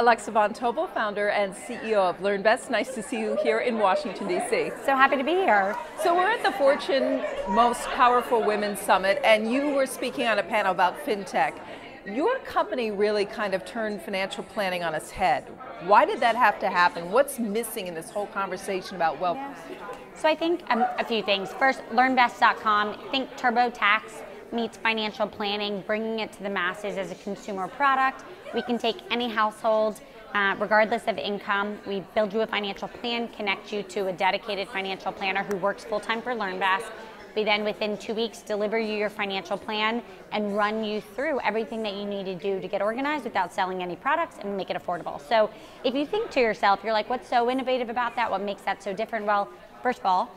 Alexa von Tobel, founder and CEO of LearnVest. Nice to see you here in Washington, D.C. So happy to be here. So we're at the Fortune Most Powerful Women Summit, and you were speaking on a panel about FinTech. Your company really kind of turned financial planning on its head. Why did that have to happen? What's missing in this whole conversation about wealth? So I think a few things. First, LearnVest.com, think TurboTax meets financial planning, bringing it to the masses as a consumer product. We can take any household, regardless of income. We build you a financial plan, connect you to a dedicated financial planner who works full-time for LearnVest. We then, within 2 weeks, deliver you your financial plan and run you through everything that you need to do to get organized without selling any products and make it affordable. So if you think to yourself, you're like, what's so innovative about that? What makes that so different? Well, first of all,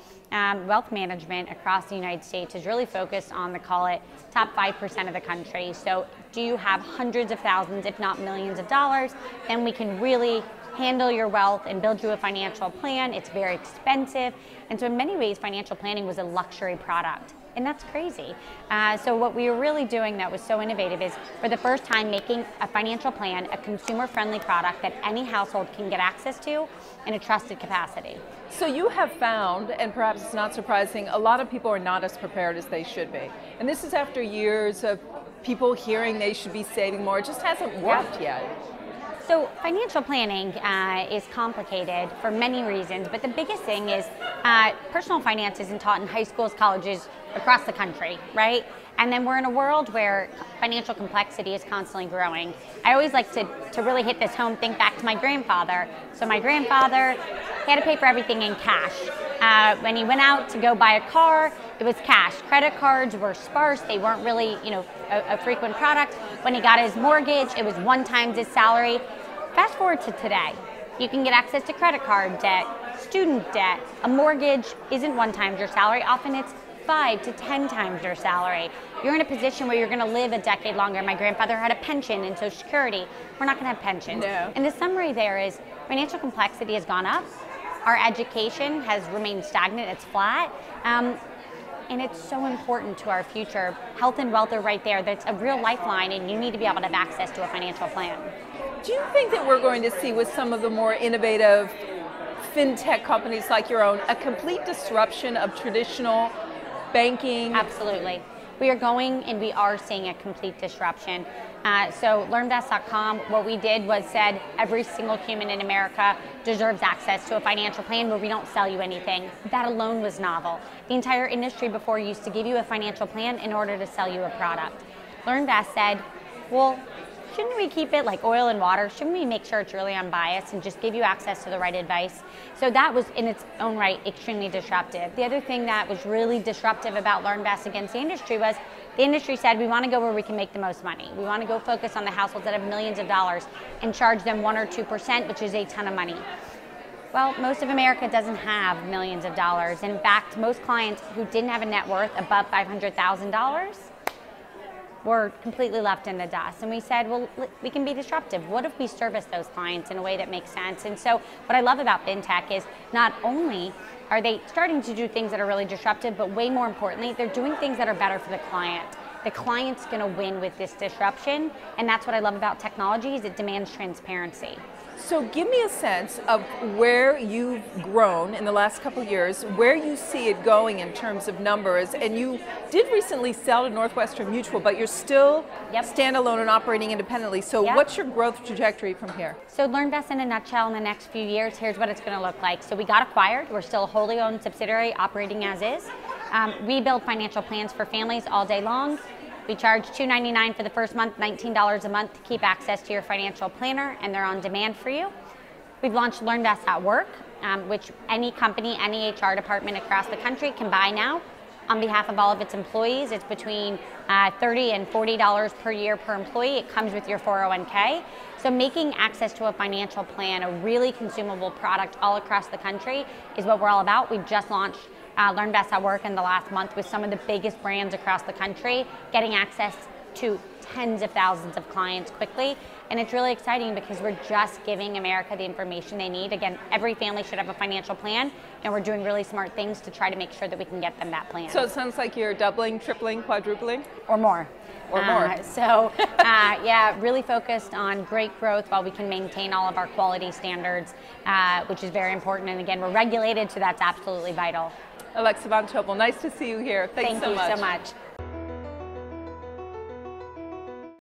wealth management across the United States is really focused on the, call it, top 5% of the country. So do you have hundreds of thousands, if not millions of dollars, then we can really handle your wealth and build you a financial plan. It's very expensive. And so in many ways, financial planning was a luxury product. And that's crazy. So what we were really doing that was so innovative is, for the first time, making a financial plan a consumer-friendly product that any household can get access to in a trusted capacity. So you have found, and perhaps it's not surprising, a lot of people are not as prepared as they should be. And this is after years of people hearing they should be saving more. It just hasn't worked yet. So financial planning is complicated for many reasons, but the biggest thing is personal finance isn't taught in high schools, colleges, across the country, right? And then we're in a world where financial complexity is constantly growing. I always like to really hit this home, think back to my grandfather. So my grandfather, he had to pay for everything in cash. When he went out to go buy a car, it was cash. Credit cards were sparse, they weren't really, a frequent product. When he got his mortgage, it was 1 times his salary. Fast forward to today, you can get access to credit card debt, student debt. A mortgage isn't 1 times your salary, often it's 5 to 10 times your salary. You're in a position where you're going to live a decade longer. My grandfather had a pension and Social Security. We're not going to have pensions. No. And the summary there is financial complexity has gone up. Our education has remained stagnant, it's flat. And it's so important to our future. Health and wealth are right there. That's a real lifeline, and you need to be able to have access to a financial plan. Do you think that we're going to see, with some of the more innovative FinTech companies like your own, a complete disruption of traditional banking? Absolutely. We are going, and we are seeing a complete disruption. So LearnVest.com, what we did was said every single human in America deserves access to a financial plan where we don't sell you anything. That alone was novel. The entire industry before used to give you a financial plan in order to sell you a product. LearnVest said, well, shouldn't we keep it like oil and water? Shouldn't we make sure it's really unbiased and just give you access to the right advice? So that was, in its own right, extremely disruptive. The other thing that was really disruptive about LearnVest against the industry was the industry said, we want to go where we can make the most money. We want to go focus on the households that have millions of dollars and charge them 1 or 2%, which is a ton of money. Well, most of America doesn't have millions of dollars. In fact, most clients who didn't have a net worth above $500,000 were completely left in the dust. And we said, well, we can be disruptive. What if we service those clients in a way that makes sense? And so what I love about FinTech is not only are they starting to do things that are really disruptive, but way more importantly, they're doing things that are better for the client. The client's gonna win with this disruption, and that's what I love about technology, is it demands transparency. So give me a sense of where you've grown in the last couple of years, where you see it going in terms of numbers. And you did recently sell to Northwestern Mutual, but you're still standalone and operating independently. So what's your growth trajectory from here? So LearnVest in a nutshell, in the next few years, here's what it's going to look like. So we got acquired. We're still a wholly owned subsidiary operating as is. We build financial plans for families all day long. We charge $2.99 for the first month, $19 a month to keep access to your financial planner, and they're on demand for you. We've launched LearnVest at Work, which any company, any HR department across the country can buy now on behalf of all of its employees. It's between $30 and $40 per year per employee. It comes with your 401k. So making access to a financial plan, a really consumable product all across the country, is what we're all about. We've just launched LearnVest at Work in the last month with some of the biggest brands across the country, getting access to tens of thousands of clients quickly. And it's really exciting because we're just giving America the information they need. Again, every family should have a financial plan, and we're doing really smart things to try to make sure that we can get them that plan. So it sounds like you're doubling, tripling, quadrupling? Or more. Or more. Yeah, really focused on great growth while we can maintain all of our quality standards, which is very important. And again, we're regulated, so that's absolutely vital. Alexa von Tobel, nice to see you here. Thanks so much. Thank you so much.